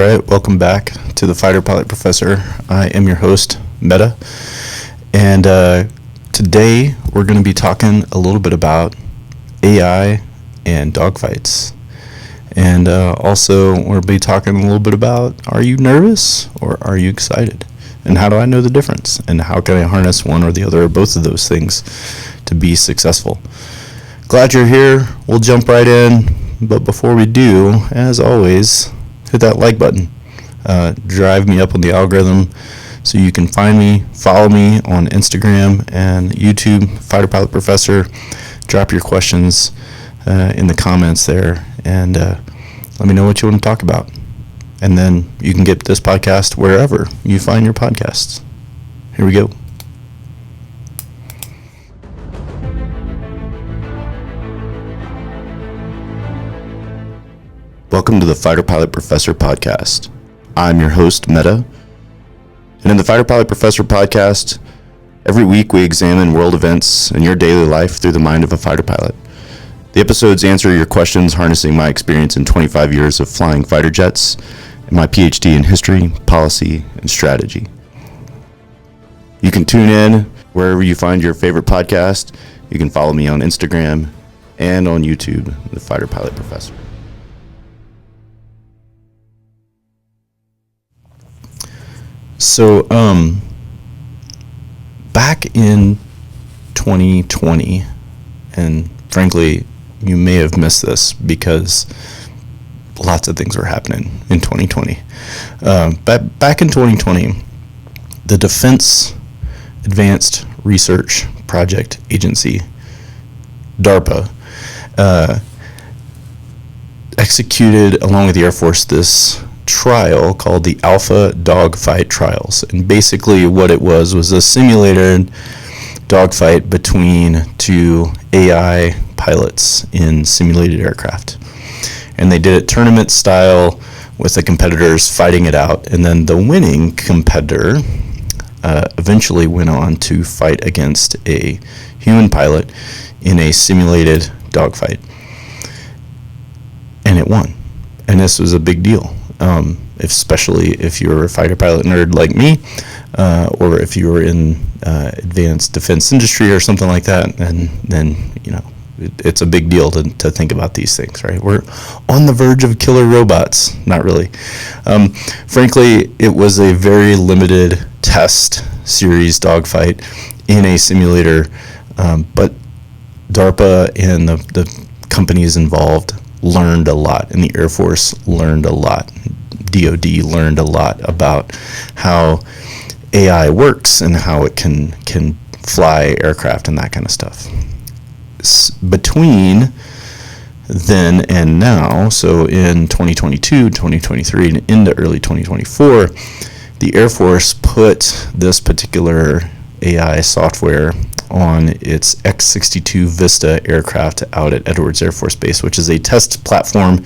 right, welcome back to the Fighter Pilot Professor. I am your host, Meta, and today we're going to be talking a little bit about AI and dogfights. And also we'll be talking a little bit about, are you nervous or are you excited? And how do I know the difference? And how can I harness one or the other or both of those things to be successful? Glad you're here. We'll jump right in. But before we do, as always, hit that like button. Drive me up on the algorithm so you can find me, follow me on Instagram and YouTube, Fighter Pilot Professor. Drop your questions in the comments there and let me know what you want to talk about. And then you can get this podcast wherever you find your podcasts. Here we go. Welcome to the Fighter Pilot Professor podcast. I'm your host, Meta. And in the Fighter Pilot Professor podcast, every week we examine world events and your daily life through the mind of a fighter pilot. The episodes answer your questions harnessing my experience in 25 years of flying fighter jets and my PhD in history, policy, and strategy. You can tune in wherever you find your favorite podcast. You can follow me on Instagram and on YouTube, the Fighter Pilot Professor. So, back in 2020, and frankly, you may have missed this because lots of things were happening in 2020. But back in 2020, the Defense Advanced Research Project Agency, DARPA, executed, along with the Air Force, this trial called the Alpha Dogfight Trials. And basically what it was a simulated dogfight between two AI pilots in simulated aircraft. And they did it tournament style with the competitors fighting it out. And then the winning competitor eventually went on to fight against a human pilot in a simulated dogfight. And it won. And this was a big deal. Especially if you're a fighter pilot nerd like me, or if you were in advanced defense industry or something like that, and then it's a big deal to think about these things, right? We're on the verge of killer robots. Not really. Frankly, it was a very limited test series dogfight in a simulator, but DARPA and the companies involved learned a lot, and the Air Force learned a lot. DoD learned a lot about how AI works and how it can fly aircraft and that kind of stuff. Between then and now, so in 2022, 2023, and into early 2024, the Air Force put this particular AI software on its X-62 Vista aircraft out at Edwards Air Force Base, which is a test platform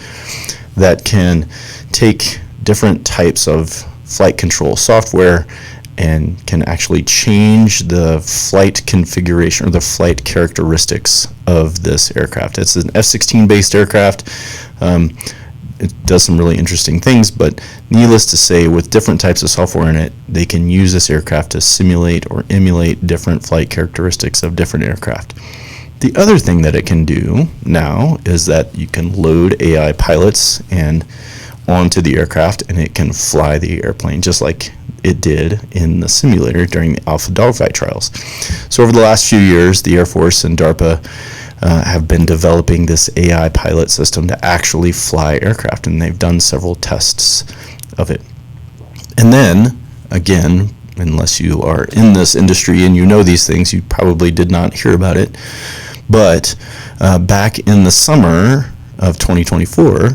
that can take different types of flight control software and can actually change the flight configuration or the flight characteristics of this aircraft. It's an F-16 based aircraft. It does some really interesting things, but needless to say, with different types of software in it, they can use this aircraft to simulate or emulate different flight characteristics of different aircraft. The other thing that it can do now is that you can load AI pilots and onto the aircraft, and it can fly the airplane just like it did in the simulator during the Alpha Dogfight Trials. So over the last few years, the Air Force and DARPA have been developing this AI pilot system to actually fly aircraft, and they've done several tests of it. And then, again, unless you are in this industry and you know these things, you probably did not hear about it, but back in the summer of 2024,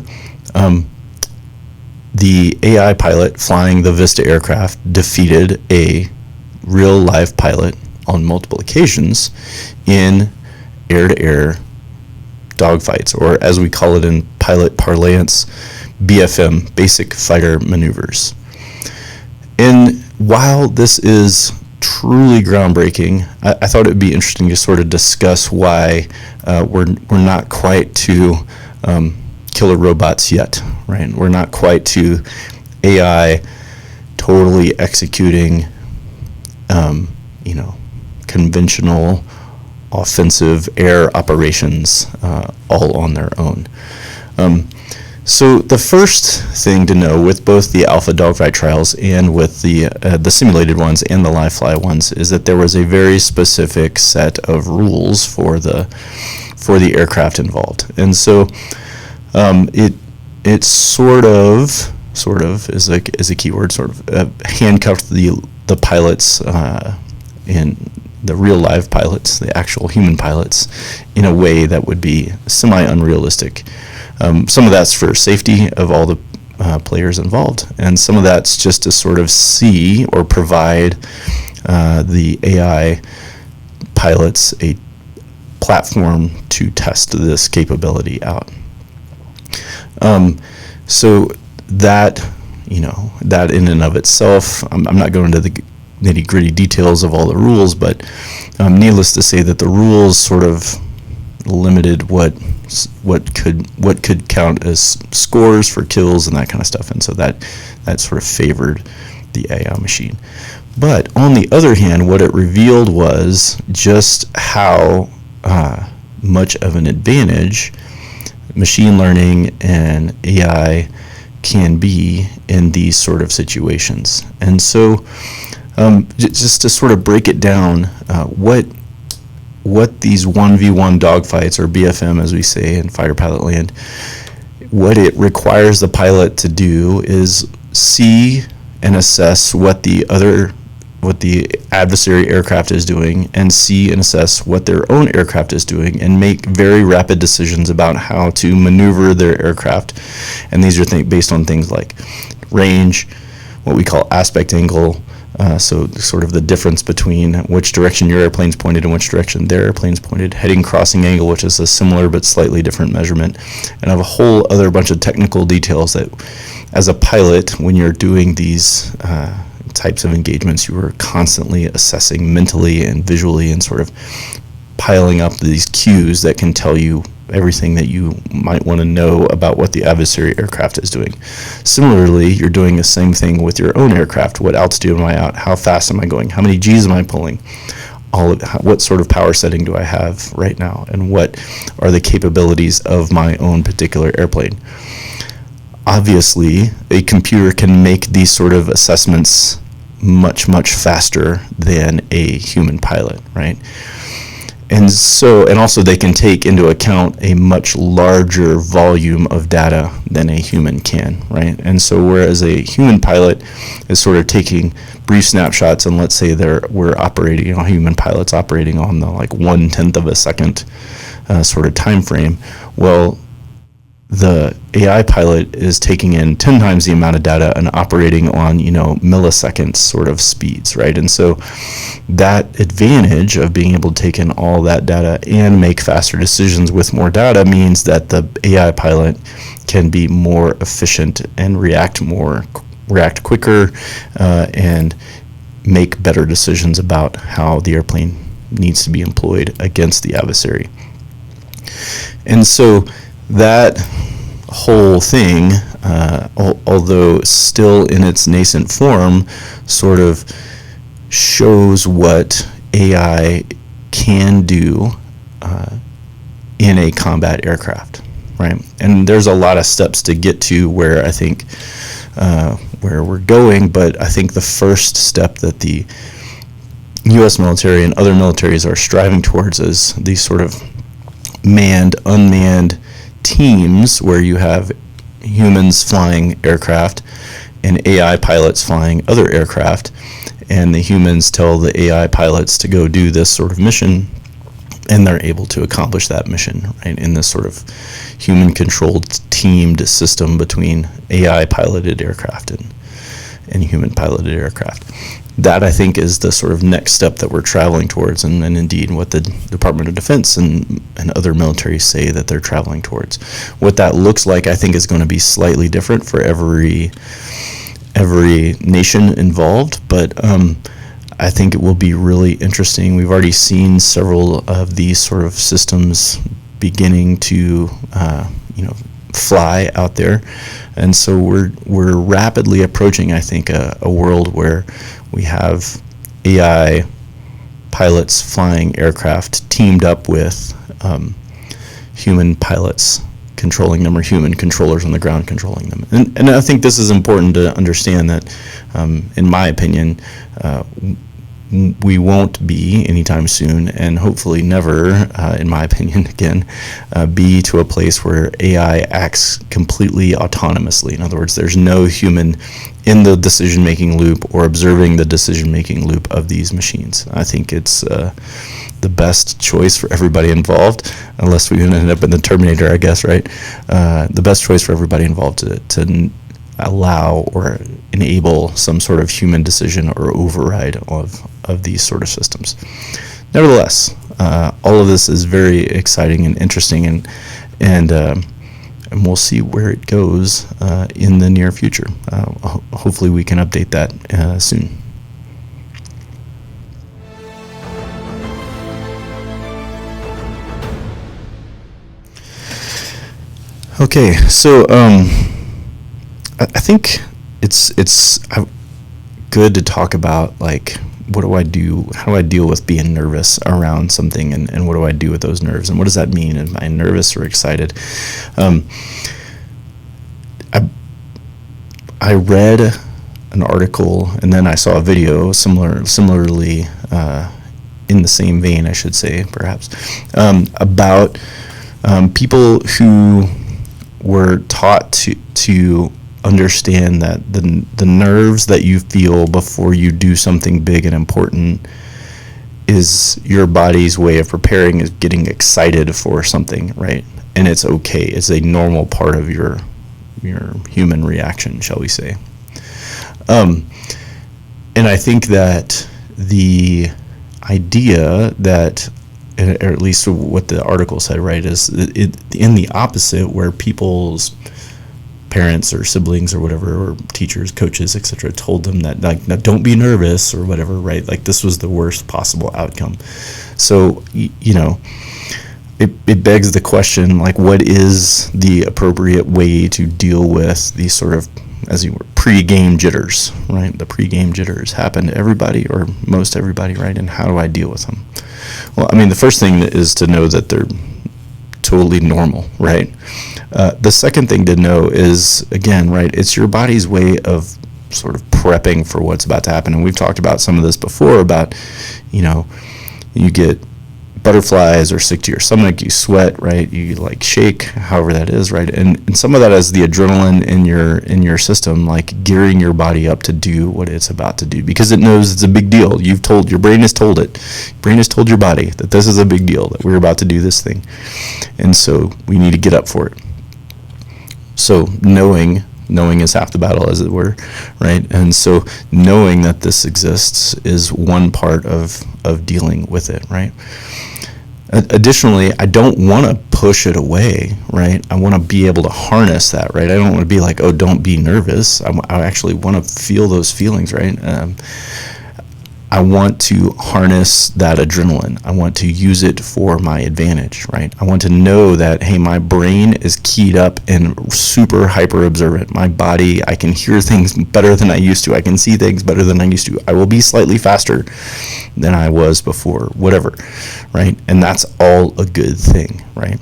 the AI pilot flying the Vista aircraft defeated a real live pilot on multiple occasions in air-to-air dogfights, or as we call it in pilot parlance, BFM, basic fighter maneuvers. And while this is truly groundbreaking, I thought it would be interesting to sort of discuss why we're not quite to killer robots yet, right? We're not quite to AI totally executing, conventional offensive air operations all on their own. So the first thing to know with both the Alpha Dogfight Trials and with the simulated ones and the live fly ones is that there was a very specific set of rules for the aircraft involved, and so it sort of is a keyword, handcuffed the pilots in the real live pilots, the actual human pilots, in a way that would be semi-unrealistic. Some of that's for safety of all the players involved, and some of that's just to sort of see or provide the AI pilots a platform to test this capability out. So that in and of itself, I'm not going into the nitty-gritty details of all the rules, but needless to say that the rules sort of limited what could count as scores for kills and that kind of stuff, and so that sort of favored the AI machine. But on the other hand, what it revealed was just how much of an advantage machine learning and AI can be in these sort of situations. And so just to sort of break it down, what these 1v1 dogfights, or BFM as we say in fighter pilot land, what it requires the pilot to do is see and assess what the adversary aircraft is doing, and see and assess what their own aircraft is doing, and make very rapid decisions about how to maneuver their aircraft. And these are based on things like range, what we call aspect angle, so sort of the difference between which direction your airplane's pointed and which direction their airplane's pointed, heading crossing angle, which is a similar but slightly different measurement, and have a whole other bunch of technical details that, as a pilot, when you're doing these types of engagements, you are constantly assessing mentally and visually, and sort of piling up these cues that can tell you everything that you might want to know about what the adversary aircraft is doing. Similarly, you're doing the same thing with your own aircraft. What altitude am I at? How fast am I going? How many G's am I pulling? What sort of power setting do I have right now? And what are the capabilities of my own particular airplane? Obviously, a computer can make these sort of assessments much, much faster than a human pilot, right? And also they can take into account a much larger volume of data than a human can, right? And so whereas a human pilot is sort of taking brief snapshots, and let's say we're operating, human pilots operating on the 1/10 of a second sort of time frame, well, the AI pilot is taking in 10 times the amount of data and operating on, milliseconds sort of speeds, right? And so that advantage of being able to take in all that data and make faster decisions with more data means that the AI pilot can be more efficient and react quicker, and make better decisions about how the airplane needs to be employed against the adversary. And so that whole thing, although still in its nascent form, sort of shows what AI can do in a combat aircraft, right? And there's a lot of steps to get to where I think where we're going, but I think the first step that the U.S. military and other militaries are striving towards is these sort of manned, unmanned teams where you have humans flying aircraft and AI pilots flying other aircraft, and the humans tell the AI pilots to go do this sort of mission, and they're able to accomplish that mission, right, in this sort of human-controlled, teamed system between AI-piloted aircraft and human-piloted aircraft. That, I think, is the sort of next step that we're traveling towards, and indeed what the Department of Defense and other militaries say that they're traveling towards. What that looks like, I think, is going to be slightly different for every nation involved, but I think it will be really interesting. We've already seen several of these sort of systems beginning to fly out there. And so we're rapidly approaching, I think, a world where we have AI pilots flying aircraft teamed up with human pilots controlling them, or human controllers on the ground controlling them. And I think this is important to understand that, in my opinion, we won't be anytime soon, and hopefully never, in my opinion, again, be to a place where AI acts completely autonomously. In other words, there's no human in the decision-making loop or observing the decision-making loop of these machines. I think it's the best choice for everybody involved, unless we end up in the Terminator, I guess, right? The best choice for everybody involved to allow or enable some sort of human decision or override of these sort of systems. Nevertheless, all of this is very exciting and interesting, and we'll see where it goes in the near future. Hopefully we can update that soon. Okay, so I think it's good to talk about, like, what do I do? How do I deal with being nervous around something, and what do I do with those nerves, and what does that mean? Am I nervous or excited? I read an article, and then I saw a video similarly in the same vein, I should say, perhaps, about people who were taught to understand that the nerves that you feel before you do something big and important is your body's way of preparing, is getting excited for something, right? And it's okay. It's a normal part of your human reaction, shall we say. And I think that the idea that, or at least what the article said, right, is in the opposite, where people's parents or siblings or whatever, or teachers, coaches, etc., told them that, like, no, don't be nervous or whatever, right? Like, this was the worst possible outcome. So, it begs the question, like, what is the appropriate way to deal with these sort of, as you were, pre-game jitters, right? The pre-game jitters happen to everybody, or most everybody, right? And how do I deal with them? Well, I mean, the first thing is to know that they're totally normal, right? The second thing to know is, again, right, it's your body's way of sort of prepping for what's about to happen. And we've talked about some of this before about, you get butterflies or sick to your stomach, you sweat, right? You like shake, however that is, right? And some of that is the adrenaline in your system, like gearing your body up to do what it's about to do, because it knows it's a big deal. Your brain has told it. Your brain has told your body that this is a big deal, that we're about to do this thing. And so we need to get up for it. So knowing is half the battle, as it were, right? And so knowing that this exists is one part of dealing with it, right? Additionally, I don't want to push it away, right? I want to be able to harness that, right? I don't want to be like, oh, don't be nervous. I actually want to feel those feelings, right? I want to harness that adrenaline. I want to use it for my advantage, right? I want to know that, hey, my brain is keyed up and super hyper observant. My body, I can hear things better than I used to. I can see things better than I used to. I will be slightly faster than I was before, whatever, right? And that's all a good thing, right?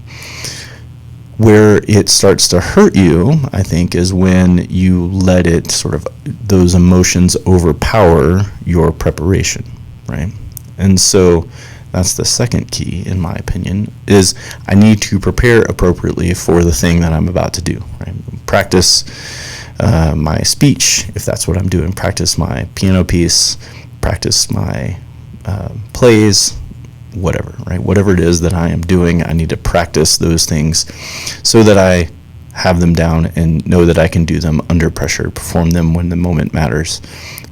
Where it starts to hurt you, I think, is when you let it sort of, those emotions overpower your preparation, right? And so that's the second key, in my opinion, is I need to prepare appropriately for the thing that I'm about to do, right? Practice my speech, if that's what I'm doing, practice my piano piece, practice my plays, whatever, right? Whatever it is that I am doing, I need to practice those things so that I have them down and know that I can do them under pressure, perform them when the moment matters,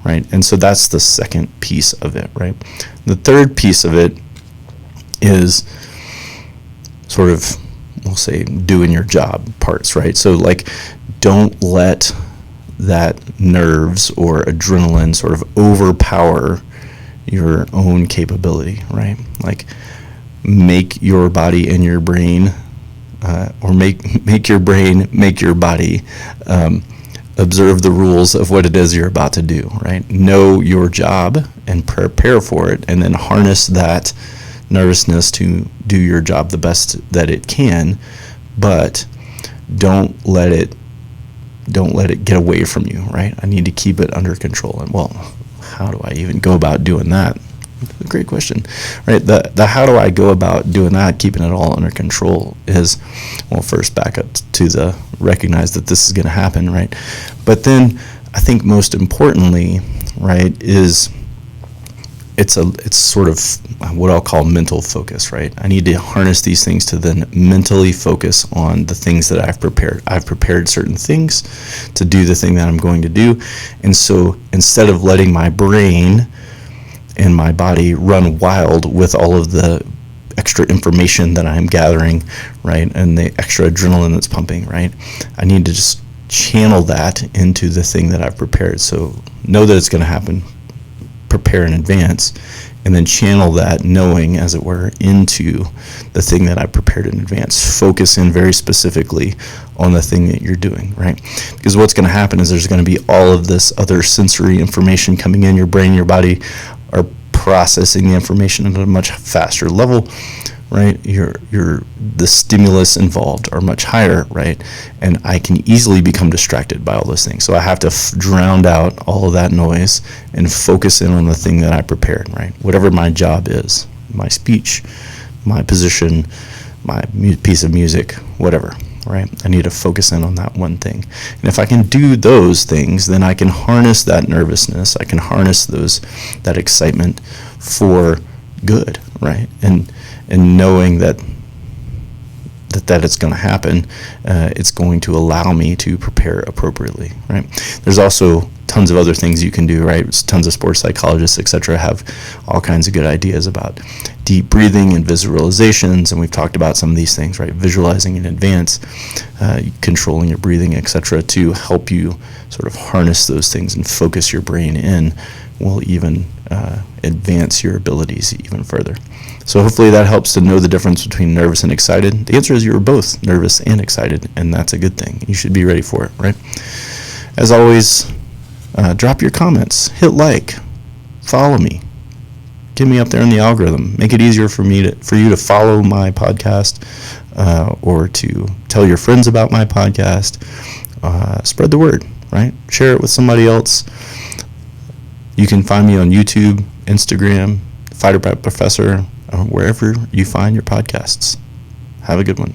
right? And so that's the second piece of it, right? The third piece of it is sort of, we'll say, doing your job parts, right? So, like, don't let that nerves or adrenaline sort of overpower your own capability, right? Like, make your body and your brain or make your brain, make your body observe the rules of what it is you're about to do, right? Know your job and prepare for it, and then harness that nervousness to do your job the best that it can, but don't let it get away from you, right? I need to keep it under control. And well, how do I even go about doing that? Great question, right? The how do I go about doing that, keeping it all under control, is, well, first back up to the recognize that this is going to happen, right? But then I think most importantly, right, is it's sort of what I'll call mental focus, right? I need to harness these things to then mentally focus on the things that I've prepared. I've prepared certain things to do the thing that I'm going to do. And so instead of letting my brain and my body run wild with all of the extra information that I'm gathering, right, and the extra adrenaline that's pumping, right, I need to just channel that into the thing that I've prepared. So know that it's going to happen, prepare in advance, and then channel that knowing, as it were, into the thing that I prepared in advance. Focus in very specifically on the thing that you're doing, right? Because what's going to happen is there's going to be all of this other sensory information coming in. Your brain, your body are processing the information at a much faster level, right? The stimulus involved are much higher, right? And I can easily become distracted by all those things. So I have to drown out all of that noise and focus in on the thing that I prepared, right? Whatever my job is, my speech, my position, my piece of music, whatever, right? I need to focus in on that one thing. And if I can do those things, then I can harness that nervousness. I can harness that excitement for good, right? And knowing that it's going to happen, it's going to allow me to prepare appropriately, right? There's also tons of other things you can do, right? Tons of sports psychologists, etc., have all kinds of good ideas about deep breathing and visualizations, and we've talked about some of these things, right? Visualizing in advance, controlling your breathing, etc., to help you sort of harness those things and focus your brain in, will even advance your abilities even further. So hopefully that helps to know the difference between nervous and excited. The answer is you're both nervous and excited, and that's a good thing. You should be ready for it, right? As always, drop your comments, hit like, follow me, get me up there in the algorithm, make it easier for you to follow my podcast, or to tell your friends about my podcast. Spread the word, right? Share it with somebody else. You can find me on YouTube, Instagram, Fighter Professor, wherever you find your podcasts. Have a good one.